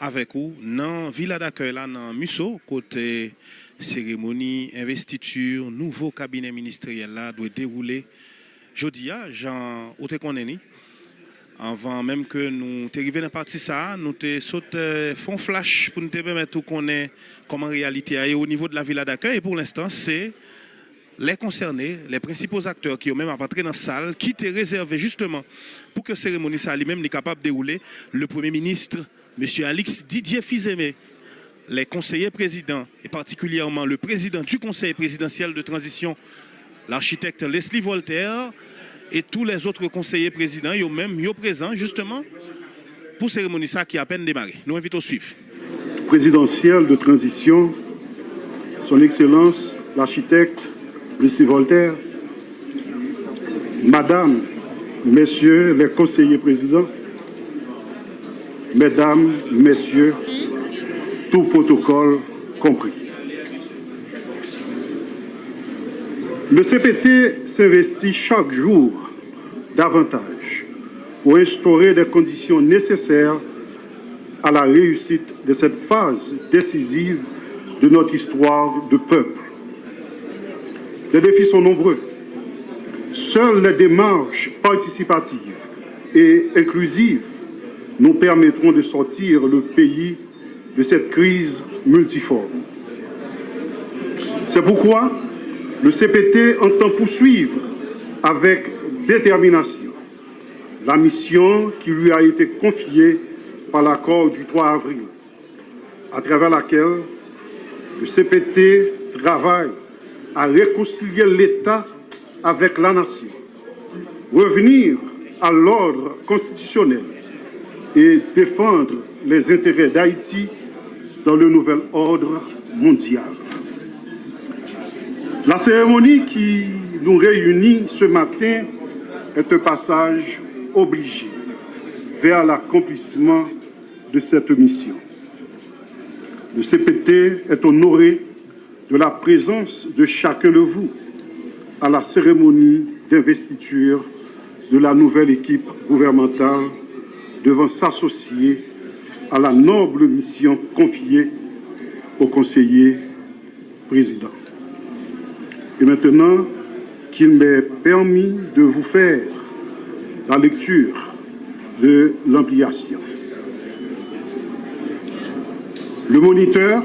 avec vous dans Villa d'accueil là dans Musso côté cérémonie investiture nouveau cabinet ministériel là doit dérouler jeudi Jean ou te connais avant même que nous arrivions dans partie ça nous te sauté fond flash pour nous permettre de connaître comment réalité est au niveau de la Villa d'accueil et pour l'instant c'est les concernés, les principaux acteurs qui ont même entré dans la salle, qui étaient réservés justement pour que la cérémonie ça lui-même n'est capable de dérouler. Le Premier ministre, M. Alix Didier Fils-Aimé, les conseillers présidents, et particulièrement le président du Conseil présidentiel de transition, l'architecte Leslie Voltaire, et tous les autres conseillers présidents, ils même présents justement pour la cérémonie ça qui a à peine démarré. Nous invitons à suivre. Présidentiel de transition, son Excellence, l'architecte Leslie Voltaire, Madame, Messieurs les conseillers présidents, Mesdames, Messieurs, tout protocole compris. Le CPT s'investit chaque jour davantage pour instaurer des conditions nécessaires à la réussite de cette phase décisive de notre histoire de peuple. Les défis sont nombreux. Seules les démarches participatives et inclusives nous permettront de sortir le pays de cette crise multiforme. C'est pourquoi le CPT entend poursuivre avec détermination la mission qui lui a été confiée par l'accord du 3 avril, à travers laquelle le CPT travaille à réconcilier l'État avec la nation, revenir à l'ordre constitutionnel et défendre les intérêts d'Haïti dans le nouvel ordre mondial. La cérémonie qui nous réunit ce matin est un passage obligé vers l'accomplissement de cette mission. Le CPT est honoré de la présence de chacun de vous à la cérémonie d'investiture de la nouvelle équipe gouvernementale devant s'associer à la noble mission confiée au conseiller président. Et maintenant qu'il m'est permis de vous faire la lecture de l'ampliation. Le Moniteur,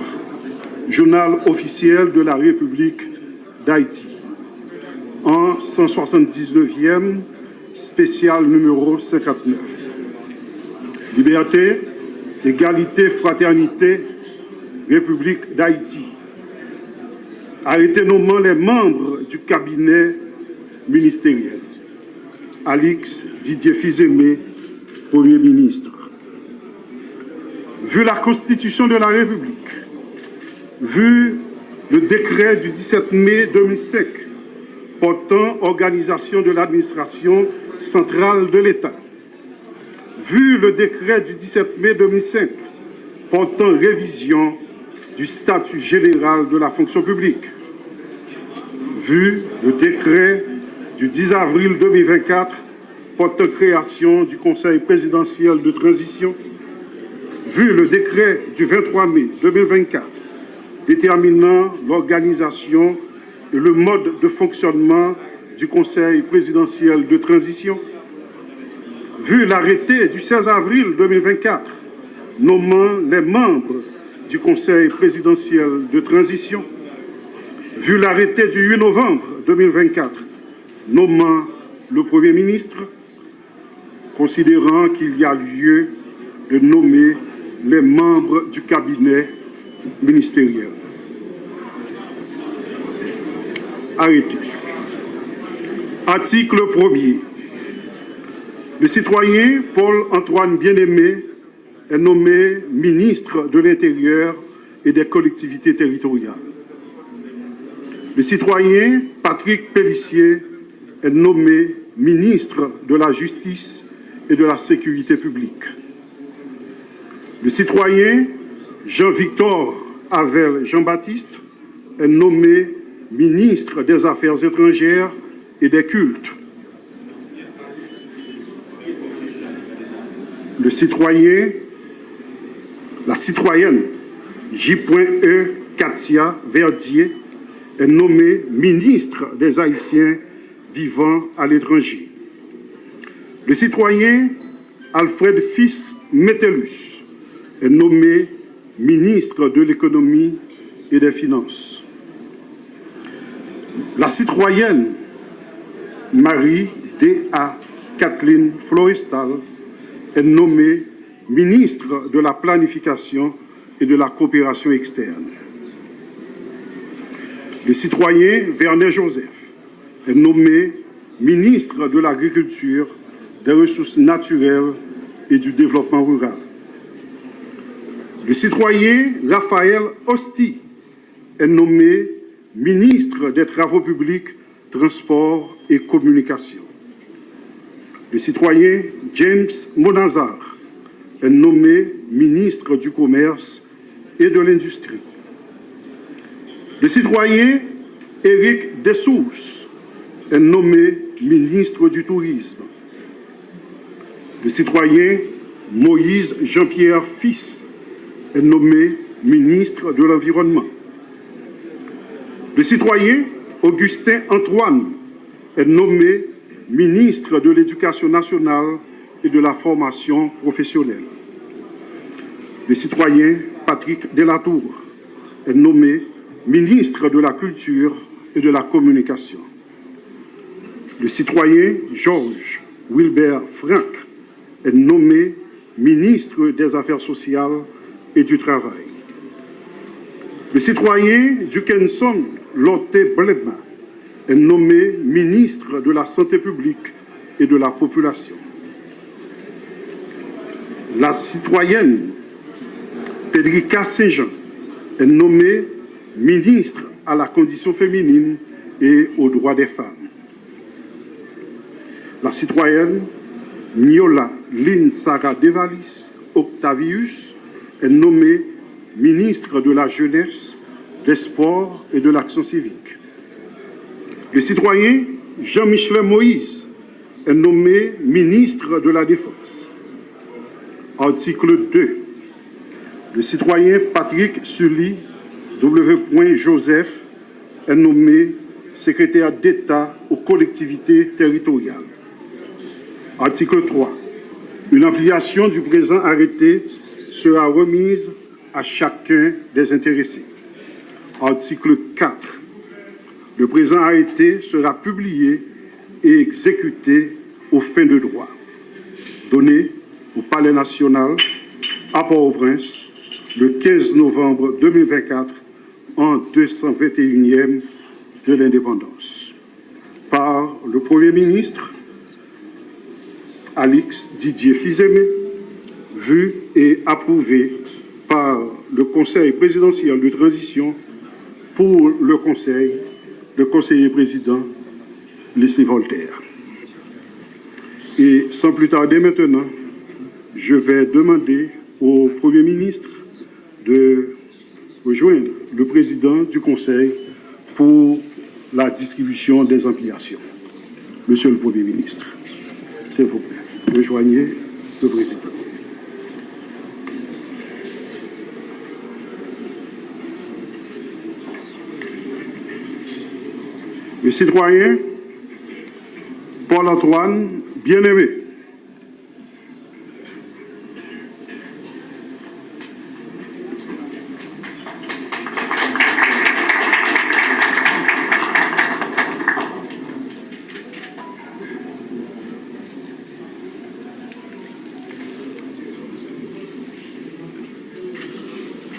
journal officiel de la République d'Haïti, en 179e, spécial numéro 59. Liberté, égalité, fraternité, République d'Haïti. Arrêté nommant les membres du cabinet ministériel. Alix Didier Fils-Aimé, Premier ministre. Vu la Constitution de la République, vu le décret du 17 mai 2005 portant organisation de l'administration centrale de l'État, vu le décret du 17 mai 2005 portant révision du statut général de la fonction publique, vu le décret du 10 avril 2024 portant création du Conseil présidentiel de transition, vu le décret du 23 mai 2024 déterminant l'organisation et le mode de fonctionnement du Conseil présidentiel de transition, vu l'arrêté du 16 avril 2024 nommant les membres du Conseil présidentiel de transition, vu l'arrêté du 8 novembre 2024 nommant le Premier ministre, considérant qu'il y a lieu de nommer les membres du cabinet ministériel. Arrêté. Article 1er. Le citoyen Paul-Antoine Bien-Aimé est nommé ministre de l'Intérieur et des collectivités territoriales. Le citoyen Patrick Pellissier est nommé ministre de la Justice et de la Sécurité publique. Le citoyen Jean-Victor Avel Jean-Baptiste est nommé ministre des Affaires étrangères et des cultes. Le citoyen La citoyenne J.E. Katia Verdier est nommée ministre des Haïtiens vivant à l'étranger. Le citoyen Alfred Fils Metellus est nommé ministre de l'économie et des finances. La citoyenne Marie D.A. Kathleen Florestal est nommée ministre de la planification et de la coopération externe. Le citoyen Vernet Joseph est nommé ministre de l'Agriculture, des Ressources naturelles et du Développement rural. Le citoyen Raphaël Hosti est nommé ministre des Travaux publics, Transports et Communications. Le citoyen James Monazar est nommé ministre du Commerce et de l'Industrie. Le citoyen Éric Dessous est nommé ministre du Tourisme. Le citoyen Moïse Jean-Pierre Fils est nommé ministre de l'Environnement. Le citoyen Augustin Antoine est nommé ministre de l'Éducation nationale et de la formation professionnelle. Le citoyen Patrick Delatour est nommé ministre de la Culture et de la Communication. Le citoyen Georges Wilbert Frank est nommé ministre des Affaires sociales et du Travail. Le citoyen Dukenson Lotte Blema est nommé ministre de la Santé publique et de la Population. La citoyenne Pedrika Saint-Jean est nommée ministre à la condition féminine et aux droits des femmes. La citoyenne Niola Lynn Sarah Devalis Octavius est nommée ministre de la Jeunesse, des Sports et de l'Action civique. Le citoyen Jean-Michel Moïse est nommé ministre de la Défense. Article 2. Le citoyen Patrick Sully W. Joseph est nommé secrétaire d'État aux collectivités territoriales. Article 3. Une ampliation du présent arrêté sera remise à chacun des intéressés. Article 4. Le présent arrêté sera publié et exécuté aux fins de droit. Donné au Palais national à Port-au-Prince le 15 novembre 2024 en 221e de l'indépendance. Par le Premier ministre Alix Didier Fils-Aimé, vu et approuvé par le Conseil présidentiel de transition pour le conseiller président Leslie Voltaire. Et sans plus tarder maintenant, je vais demander au Premier ministre de rejoindre le président du Conseil pour la distribution des ampliations. Monsieur le Premier ministre, s'il vous plaît, rejoignez le président. Le citoyen Paul-Antoine Bien-Aimé.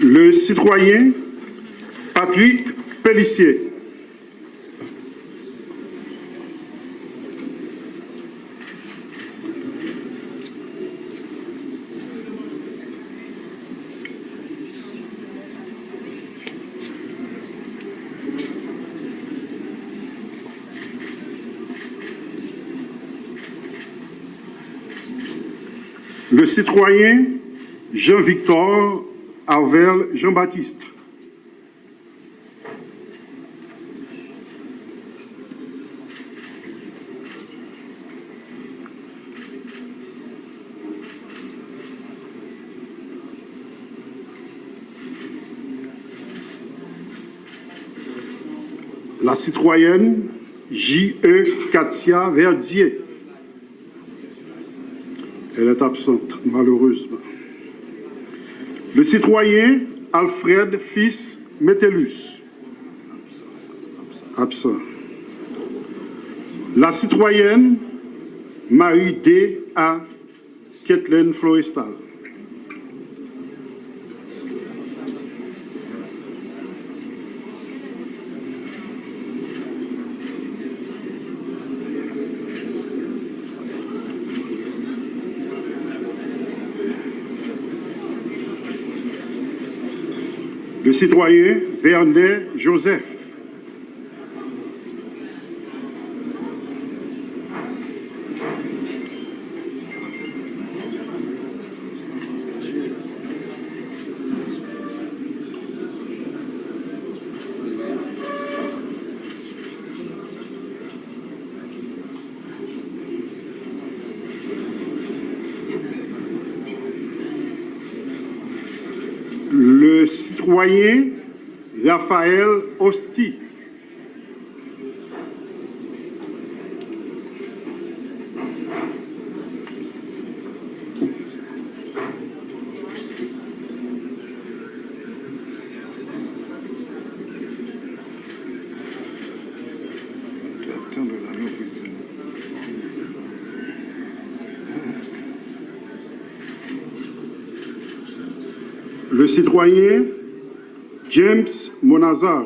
Le citoyen Patrick Pellissier. Le citoyen Jean-Victor Arvel Jean-Baptiste. La citoyenne J.E. Katia Verdier. Elle est absente, malheureusement. Le citoyen Alfred Fils Metellus. Absent. La citoyenne Marie D. A. Kathleen Florestal. Le citoyen Vernet Joseph. Le citoyen Raphaël Osti. Le citoyen James Monazar.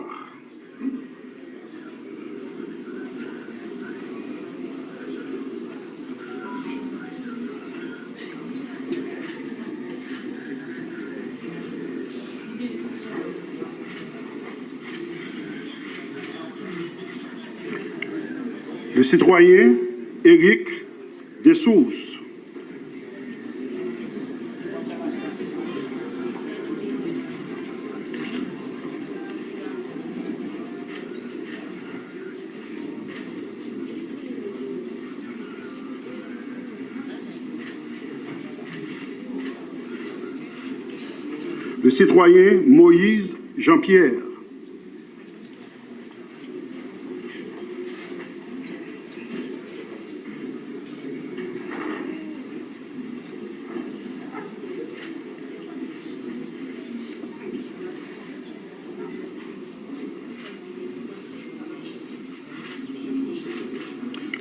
Le citoyen Éric Dessous. Le citoyen Moïse Jean-Pierre.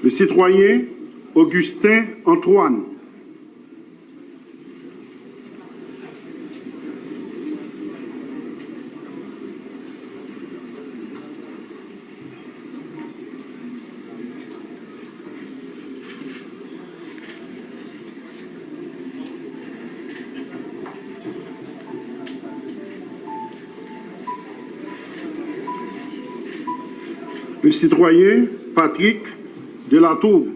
Le citoyen Augustin Antoine. Le citoyen Patrick Delatour.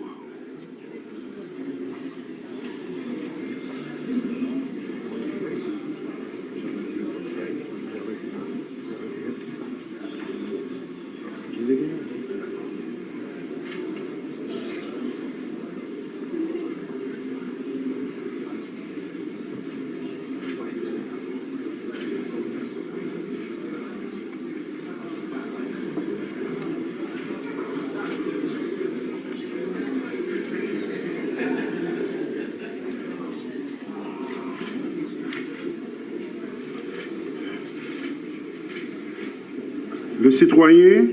Le citoyen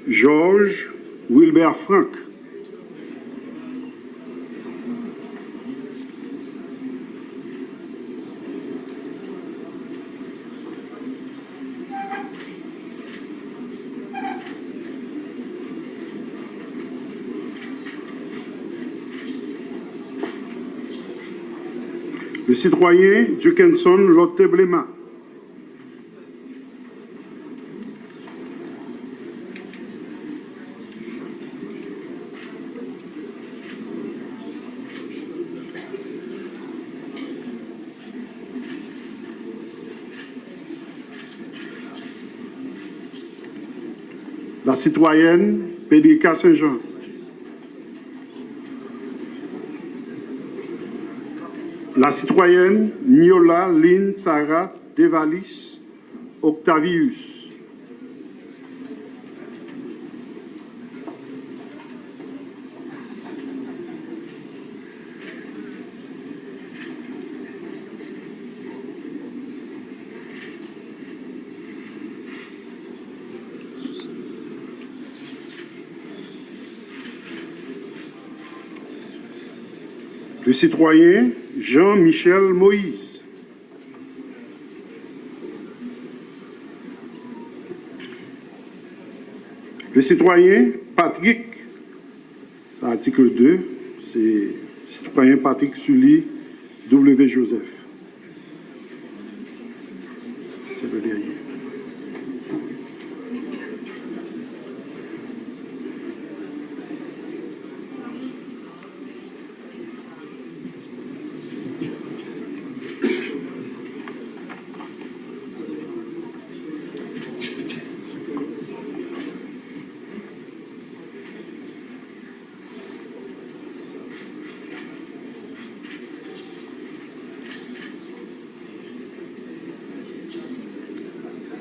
Georges Wilbert Franck. Le citoyen Jukenson Lotte-Blema. La citoyenne Pédika Saint-Jean. La citoyenne Niola Lynn Sarah Devalis Octavius. le citoyen Jean-Michel Moïse, le citoyen Patrick, article 2, c'est citoyen Patrick Sully W. Joseph. C'est le dernier.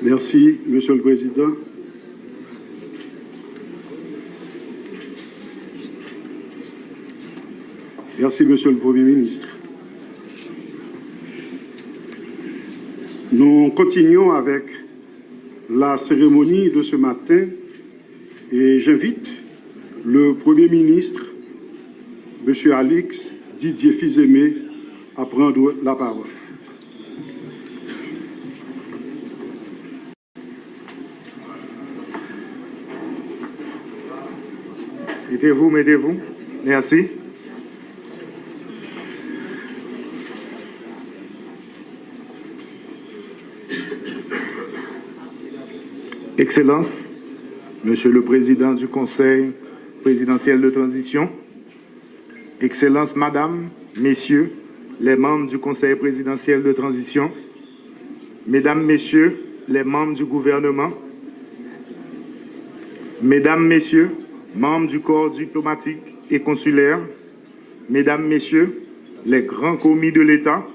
Merci, Monsieur le Président. Merci, Monsieur le Premier ministre. Nous continuons avec la cérémonie de ce matin et j'invite le Premier ministre, Monsieur Alix Didier Fils-Aimé, à prendre la parole. Mettez-vous, mettez-vous. Merci. Excellence, Monsieur le Président du Conseil présidentiel de transition, Excellence, Madame, Messieurs, les membres du Conseil présidentiel de transition, Mesdames, Messieurs, les membres du gouvernement, Mesdames, Messieurs, membres du corps diplomatique et consulaire, Mesdames, Messieurs, les grands commis de l'État,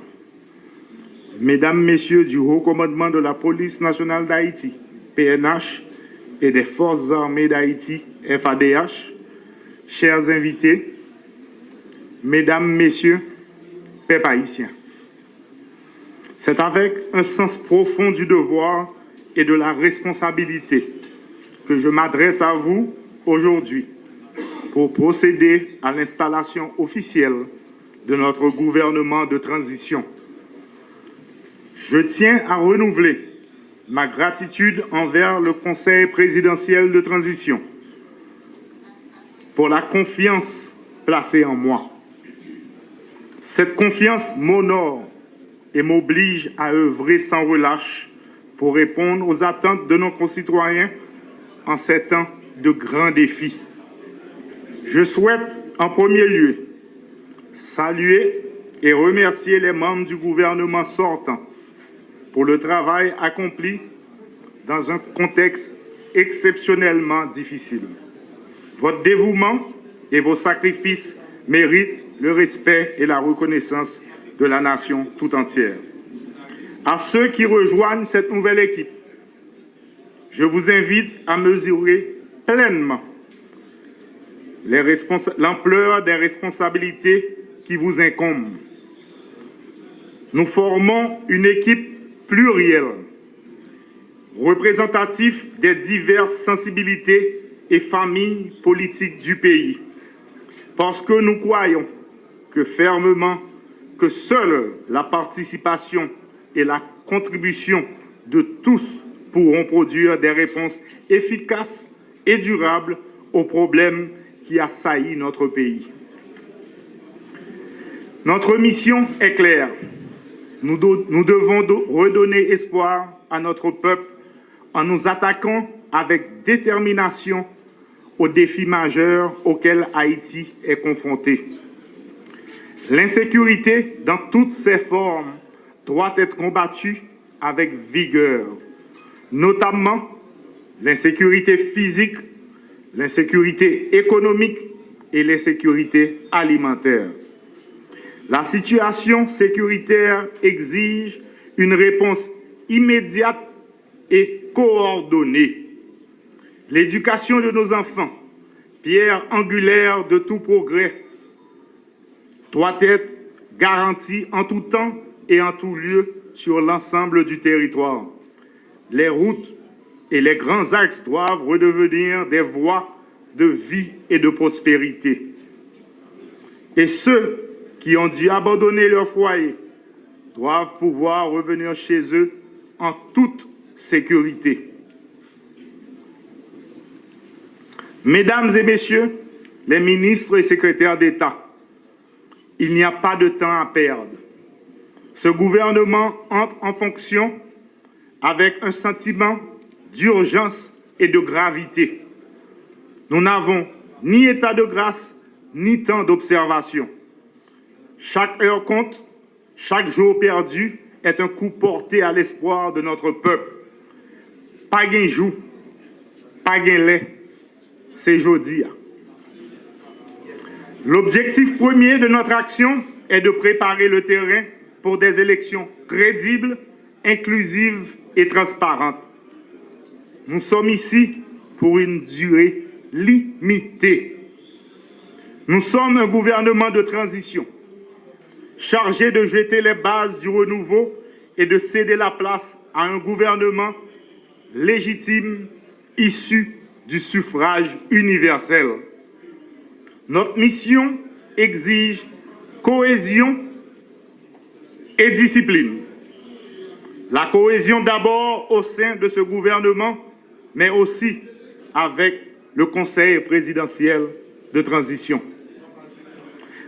Mesdames, Messieurs du Haut Commandement de la Police nationale d'Haïti, PNH, et des Forces armées d'Haïti, FADH, chers invités, Mesdames, Messieurs, peuple haïtien. C'est avec un sens profond du devoir et de la responsabilité que je m'adresse à vous aujourd'hui pour procéder à l'installation officielle de notre gouvernement de transition. Je tiens à renouveler ma gratitude envers le Conseil présidentiel de transition pour la confiance placée en moi. Cette confiance m'honore et m'oblige à œuvrer sans relâche pour répondre aux attentes de nos concitoyens en ces temps de grands défis. Je souhaite en premier lieu saluer et remercier les membres du gouvernement sortant pour le travail accompli dans un contexte exceptionnellement difficile. Votre dévouement et vos sacrifices méritent le respect et la reconnaissance de la nation tout entière. À ceux qui rejoignent cette nouvelle équipe, je vous invite à mesurer pleinement l'ampleur des responsabilités qui vous incombent. Nous formons une équipe plurielle, représentative des diverses sensibilités et familles politiques du pays, parce que nous croyons fermement que seule la participation et la contribution de tous pourront produire des réponses efficaces et durables aux problèmes qui assaillissent notre pays. Notre mission est claire. Nous devons redonner espoir à notre peuple en nous attaquant avec détermination aux défis majeurs auxquels Haïti est confronté. L'insécurité, dans toutes ses formes, doit être combattue avec vigueur, notamment l'insécurité physique, l'insécurité économique et l'insécurité alimentaire. La situation sécuritaire exige une réponse immédiate et coordonnée. L'éducation de nos enfants, pierre angulaire de tout progrès, doit être garantie en tout temps et en tout lieu sur l'ensemble du territoire. Les routes et les grands axes doivent redevenir des voies de vie et de prospérité. Et ce, qui ont dû abandonner leur foyer doivent pouvoir revenir chez eux en toute sécurité. Mesdames et messieurs, les ministres et secrétaires d'État, il n'y a pas de temps à perdre. Ce gouvernement entre en fonction avec un sentiment d'urgence et de gravité. Nous n'avons ni état de grâce, ni temps d'observation. Chaque heure compte, chaque jour perdu est un coup porté à l'espoir de notre peuple. Pas gain jour, pas gain lait, c'est jeudi. L'objectif premier de notre action est de préparer le terrain pour des élections crédibles, inclusives et transparentes. Nous sommes ici pour une durée limitée. Nous sommes un gouvernement de transition, chargé de jeter les bases du renouveau et de céder la place à un gouvernement légitime, issu du suffrage universel. Notre mission exige cohésion et discipline. La cohésion d'abord au sein de ce gouvernement, mais aussi avec le Conseil présidentiel de transition.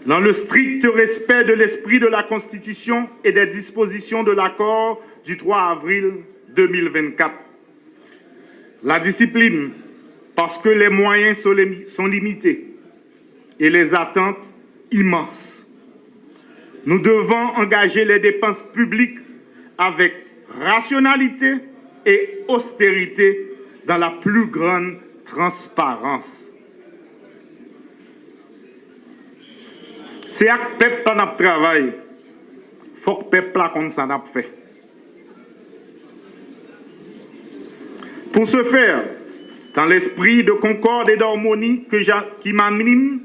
Dans le strict respect de l'esprit de la Constitution et des dispositions de l'accord du 3 avril 2024. La discipline, parce que les moyens sont limités et les attentes immenses. Nous devons engager les dépenses publiques avec rationalité et austérité dans la plus grande transparence. C'est à peuple qui n'a travail, il faut que le peuple comme ça n'a fait. Pour ce faire, dans l'esprit de concorde et d'harmonie qui m'anime,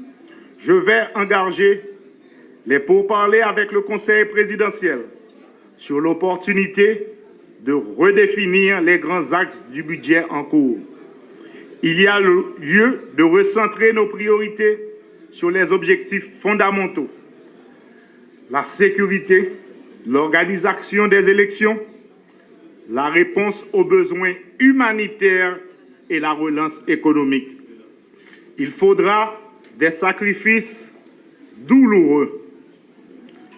je vais engager les pourparlers avec le Conseil présidentiel sur l'opportunité de redéfinir les grands axes du budget en cours. Il y a lieu de recentrer nos priorités sur les objectifs fondamentaux, la sécurité, l'organisation des élections, la réponse aux besoins humanitaires et la relance économique. Il faudra des sacrifices douloureux,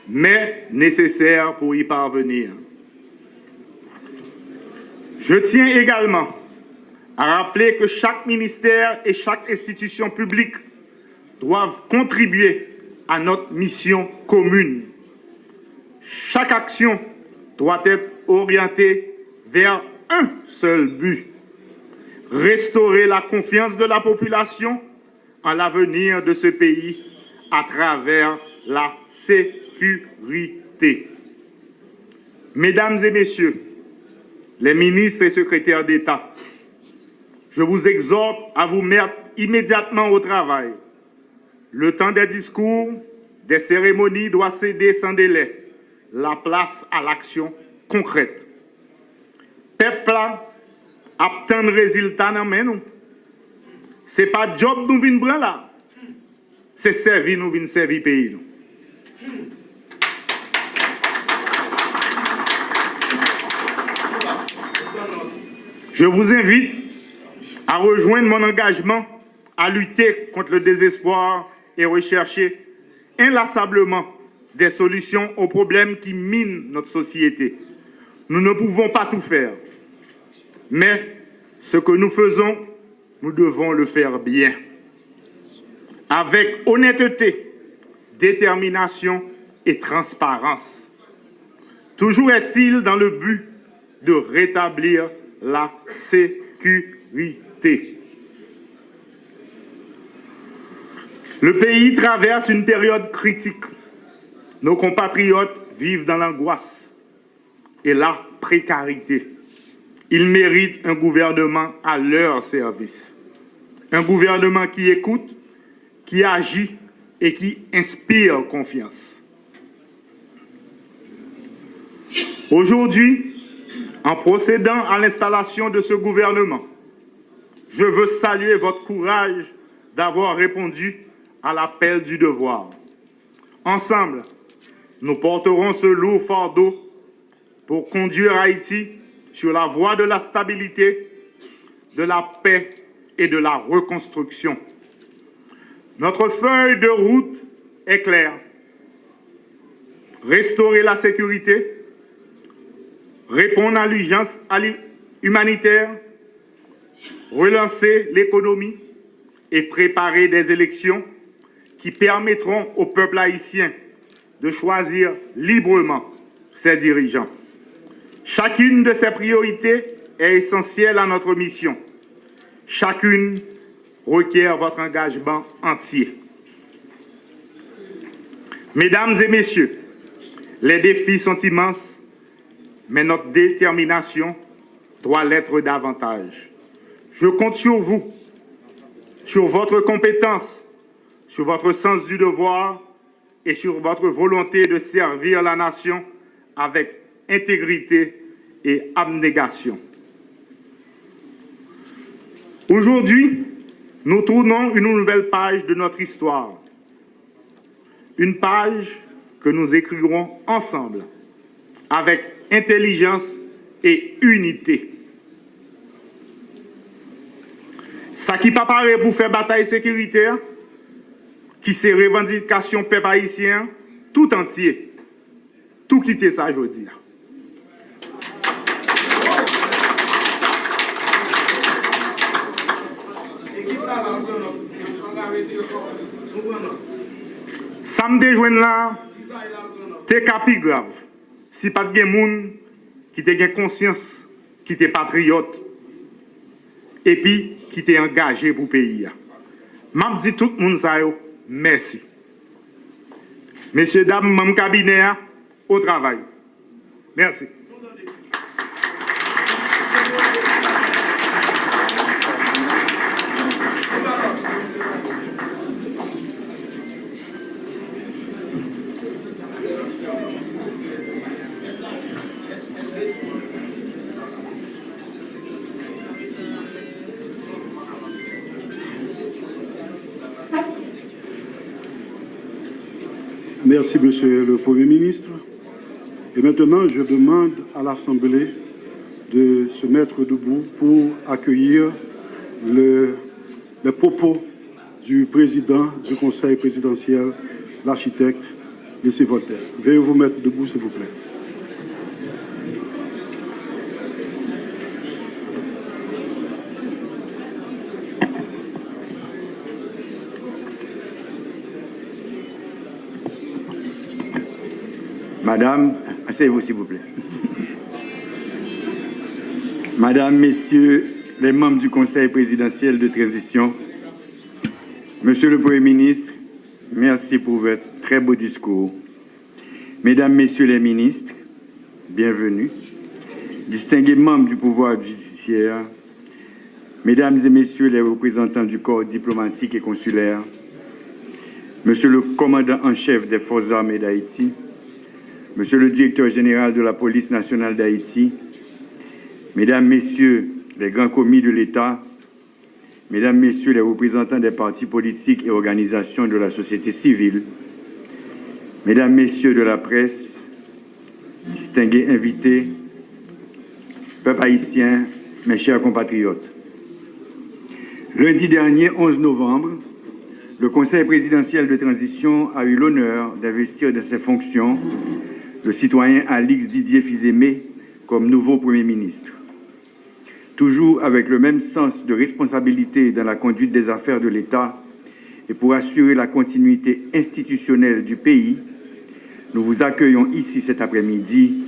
mais nécessaires pour y parvenir. Je tiens également à rappeler que chaque ministère et chaque institution publique doivent contribuer à notre mission commune. Chaque action doit être orientée vers un seul but: restaurer la confiance de la population en l'avenir de ce pays à travers la sécurité. Mesdames et messieurs, les ministres et secrétaires d'État, je vous exhorte à vous mettre immédiatement au travail. Le temps des discours, des cérémonies doit céder sans délai la place à l'action concrète. Peuple attend le résultat dans nous. Ce n'est pas job nous vient prendre là. C'est servir nous vient servir pays. Je vous invite à rejoindre mon engagement à lutter contre le désespoir et rechercher inlassablement des solutions aux problèmes qui minent notre société. Nous ne pouvons pas tout faire, mais ce que nous faisons, nous devons le faire bien, avec honnêteté, détermination et transparence. Toujours est-il dans le but de rétablir la sécurité. Le pays traverse une période critique. Nos compatriotes vivent dans l'angoisse et la précarité. Ils méritent un gouvernement à leur service. Un gouvernement qui écoute, qui agit et qui inspire confiance. Aujourd'hui, en procédant à l'installation de ce gouvernement, je veux saluer votre courage d'avoir répondu à l'appel du devoir. Ensemble, nous porterons ce lourd fardeau pour conduire Haïti sur la voie de la stabilité, de la paix et de la reconstruction. Notre feuille de route est claire. Restaurer la sécurité, répondre à l'urgence humanitaire, relancer l'économie et préparer des élections qui permettront au peuple haïtien de choisir librement ses dirigeants. Chacune de ces priorités est essentielle à notre mission. Chacune requiert votre engagement entier. Mesdames et messieurs, les défis sont immenses, mais notre détermination doit l'être davantage. Je compte sur vous, sur votre compétence, sur votre sens du devoir et sur votre volonté de servir la nation avec intégrité et abnégation. Aujourd'hui, nous tournons une nouvelle page de notre histoire. Une page que nous écrirons ensemble, avec intelligence et unité. Ça qui pas paraît pour faire bataille sécuritaire, qui c'est revendication peuple haïtien, tout entier. Tout quitter ça, je veux dire. Ça me déjoint là, t'es capi grave. Si pas de gens qui te gain conscience, qui te patriote, et puis qui t'est engagé pour le pays. M'a dit tout le monde ça, merci. Messieurs, dames, mon cabinet au travail. Merci. Merci, Monsieur le Premier ministre. Et maintenant, je demande à l'Assemblée de se mettre debout pour accueillir les propos du président du Conseil présidentiel, l'architecte Lycée Voltaire. Veuillez vous mettre debout, s'il vous plaît. Madame, asseyez-vous s'il vous plaît. Madame, Messieurs les membres du Conseil présidentiel de transition, Monsieur le Premier ministre, merci pour votre très beau discours. Mesdames, Messieurs les ministres, bienvenue. Distingués membres du pouvoir judiciaire, Mesdames et Messieurs les représentants du corps diplomatique et consulaire, Monsieur le commandant en chef des forces armées d'Haïti, Monsieur le directeur général de la police nationale d'Haïti, Mesdames, Messieurs les grands commis de l'État, Mesdames, Messieurs les représentants des partis politiques et organisations de la société civile, Mesdames, Messieurs de la presse, distingués invités, peuple haïtien, mes chers compatriotes. Lundi dernier, 11 novembre, le Conseil présidentiel de transition a eu l'honneur d'investir dans ses fonctions le citoyen Alix Didier Fils-Aimé comme nouveau Premier ministre. Toujours avec le même sens de responsabilité dans la conduite des affaires de l'État et pour assurer la continuité institutionnelle du pays, nous vous accueillons ici cet après-midi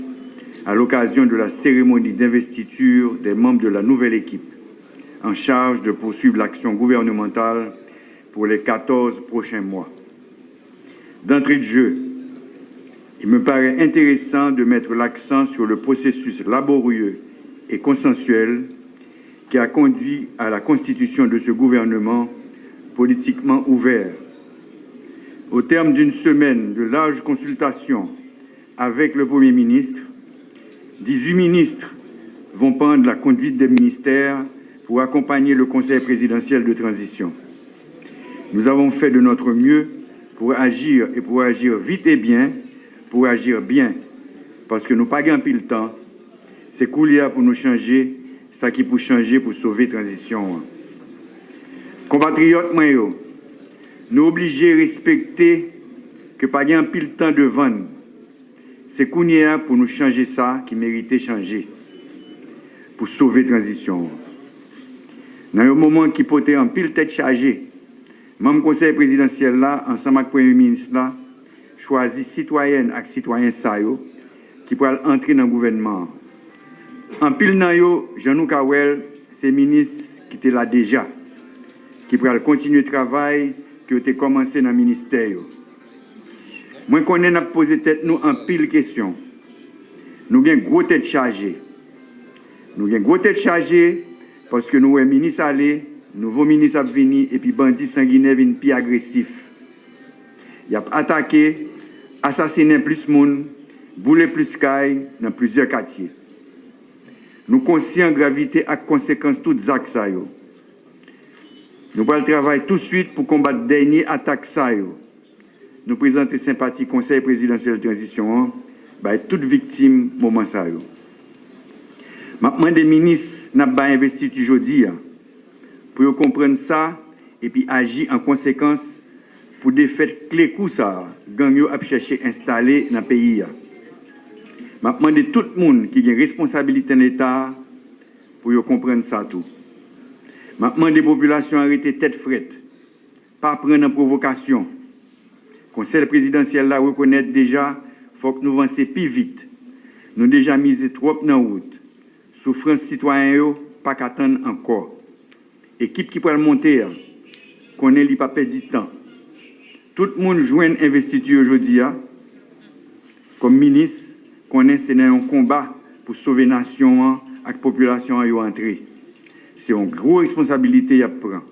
à l'occasion de la cérémonie d'investiture des membres de la nouvelle équipe en charge de poursuivre l'action gouvernementale pour les 14 prochains mois. D'entrée de jeu, il me paraît intéressant de mettre l'accent sur le processus laborieux et consensuel qui a conduit à la constitution de ce gouvernement politiquement ouvert. Au terme d'une semaine de larges consultations avec le Premier ministre, 18 ministres vont prendre la conduite des ministères pour accompagner le Conseil présidentiel de transition. Nous avons fait de notre mieux pour agir et pour agir vite et bien, pour agir bien. Parce que nous n'avons pas pile temps. C'est couler pour nous changer, ça qui pour changer, pour sauver la transition. Compatriotes, nous obligés à respecter que pas un pile temps de vendre. C'est couler pour nous changer ça qui méritait changer, pour sauver la transition. Dans un moment qui portait en pile tête chargée, même conseil présidentiel là, ensemble avec le Premier ministre là, choisit citoyennes et citoyens qui pourraient entrer dans le gouvernement. En pile nan yo, Jean-Nou Kawel, c'est ministre qui était là déjà, qui pourraient continuer le travail qui a été commencé dans le ministère. Moi, qu'on a posé tête nous en pile question. Nous avons une grosse tête chargée. Nous avons une grosse tête chargée parce que nous avons un ministre allé, nouveau ministre a venu et puis bandit sanguinaire vient plus agressif. Il a attaqué, assassiné plus de monde, boulé plus caille dans plusieurs quartiers. Nous conscients de la gravité et conséquences toutes actes ça yo. Nous allons travailler tout de suite pour combattre les dernières attaques ça yo. Nous présentons sympathie Conseil présidentiel de transition à toutes victimes moment ça yo. Maintenant des ministres n'a pas investi aujourd'hui pour comprendre ça et puis agir en conséquence pour des faits clés coup ça gang yo a chercher installer dans le pays. Je demande à tout le monde qui a une responsabilité dans l'État pour comprendre ça tout. Je demande aux populations à arrêter tête frette, pas prendre en provocation. Le conseil présidentiel là reconnaît déjà qu'il faut que nous avancions plus vite. Nous avons déjà misé trop dans la route. Souffrance citoyenne, pas qu'attendre encore. Équipe qui peut monter, qu'on n'ait pas perdu de temps. Tout le monde joue une investiture aujourd'hui comme ministre. C'est un combat pour sauver la nation et la population à y entrer. C'est une grosse responsabilité à prendre.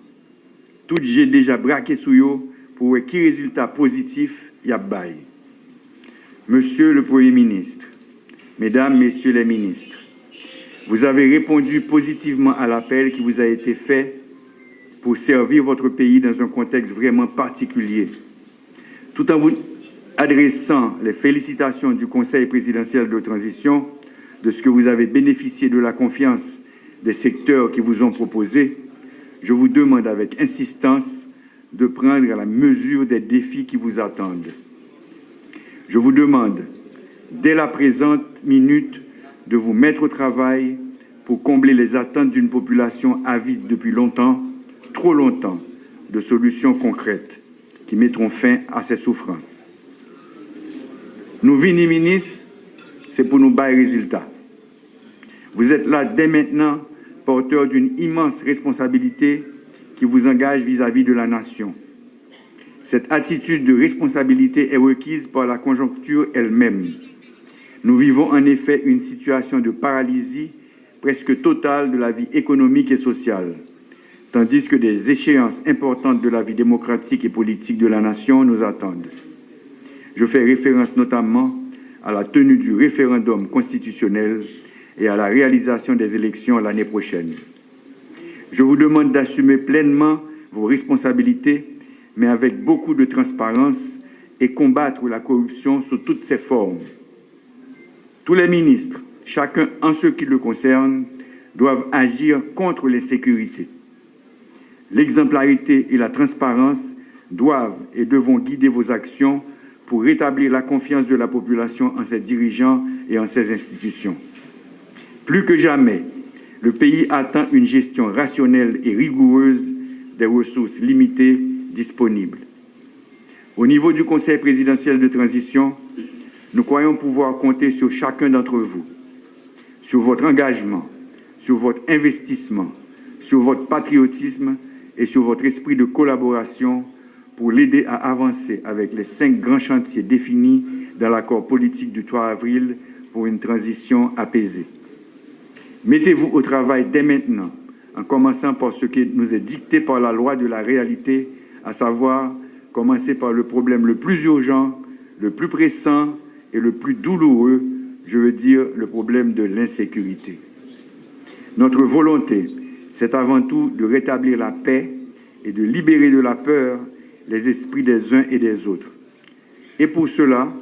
Tout j'ai déjà braqué sur eux pour voir quel résultat positif y a bail. Monsieur le Premier ministre, Mesdames, Messieurs les ministres, vous avez répondu positivement à l'appel qui vous a été fait pour servir votre pays dans un contexte vraiment particulier. Tout en vous adressant les félicitations du Conseil présidentiel de transition de ce que vous avez bénéficié de la confiance des secteurs qui vous ont proposé, je vous demande avec insistance de prendre la mesure des défis qui vous attendent. Je vous demande, dès la présente minute, de vous mettre au travail pour combler les attentes d'une population avide depuis longtemps, trop longtemps, de solutions concrètes qui mettront fin à ces souffrances. Nous venons ministres, c'est pour nous bailler résultats. Vous êtes là dès maintenant, porteur d'une immense responsabilité qui vous engage vis-à-vis de la nation. Cette attitude de responsabilité est requise par la conjoncture elle-même. Nous vivons en effet une situation de paralysie presque totale de la vie économique et sociale, tandis que des échéances importantes de la vie démocratique et politique de la nation nous attendent. Je fais référence notamment à la tenue du référendum constitutionnel et à la réalisation des élections l'année prochaine. Je vous demande d'assumer pleinement vos responsabilités, mais avec beaucoup de transparence et combattre la corruption sous toutes ses formes. Tous les ministres, chacun en ce qui le concerne, doivent agir contre l'insécurité. L'exemplarité et la transparence doivent et devront guider vos actions pour rétablir la confiance de la population en ses dirigeants et en ses institutions. Plus que jamais, le pays attend une gestion rationnelle et rigoureuse des ressources limitées disponibles. Au niveau du Conseil présidentiel de transition, nous croyons pouvoir compter sur chacun d'entre vous, sur votre engagement, sur votre investissement, sur votre patriotisme et sur votre esprit de collaboration pour l'aider à avancer avec les 5 grands chantiers définis dans l'accord politique du 3 avril pour une transition apaisée. Mettez-vous au travail dès maintenant, en commençant par ce qui nous est dicté par la loi de la réalité, à savoir commencer par le problème le plus urgent, le plus pressant et le plus douloureux, je veux dire le problème de l'insécurité. Notre volonté, c'est avant tout de rétablir la paix et de libérer de la peur les esprits des uns et des autres. Et pour cela,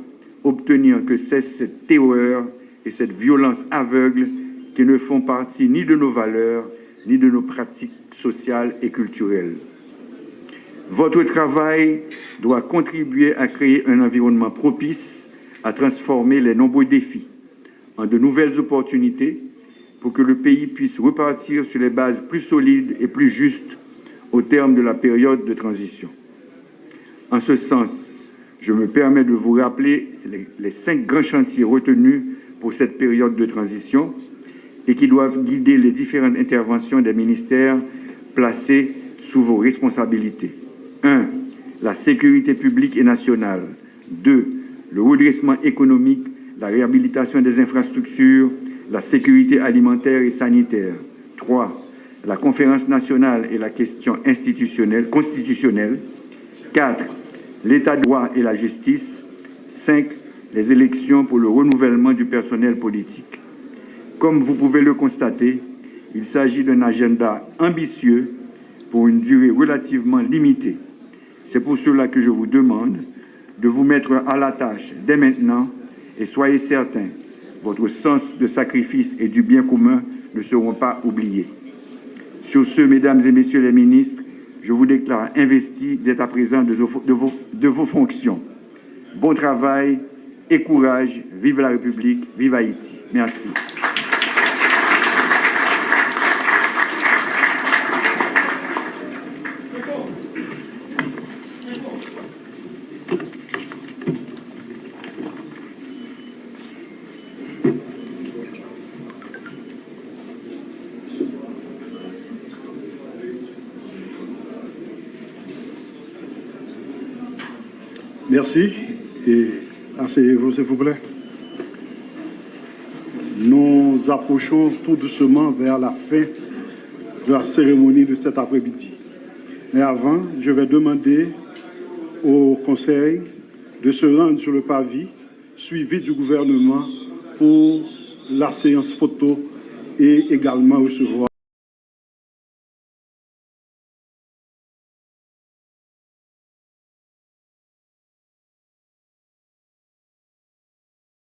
obtenir que cesse cette terreur et cette violence aveugle qui ne font partie ni de nos valeurs, ni de nos pratiques sociales et culturelles. Votre travail doit contribuer à créer un environnement propice à transformer les nombreux défis en de nouvelles opportunités pour que le pays puisse repartir sur les bases plus solides et plus justes au terme de la période de transition. En ce sens, je me permets de vous rappeler les 5 grands chantiers retenus pour cette période de transition et qui doivent guider les différentes interventions des ministères placés sous vos responsabilités. 1. La sécurité publique et nationale. 2. Le redressement économique, la réhabilitation des infrastructures, la sécurité alimentaire et sanitaire. 3. La conférence nationale et la question constitutionnelle. 4. L'état de droit et la justice. 5. Les élections pour le renouvellement du personnel politique. Comme vous pouvez le constater, il s'agit d'un agenda ambitieux pour une durée relativement limitée. C'est pour cela que je vous demande de vous mettre à la tâche dès maintenant et soyez certains, votre sens de sacrifice et du bien commun ne seront pas oubliés. Sur ce, mesdames et messieurs les ministres, je vous déclare investis dès à présent de vos fonctions. Bon travail et courage. Vive la République, vive Haïti. Merci. Merci et asseyez-vous s'il vous plaît. Nous approchons tout doucement vers la fin de la cérémonie de cet après-midi. Mais avant, je vais demander au Conseil de se rendre sur le parvis suivi du gouvernement pour la séance photo et également recevoir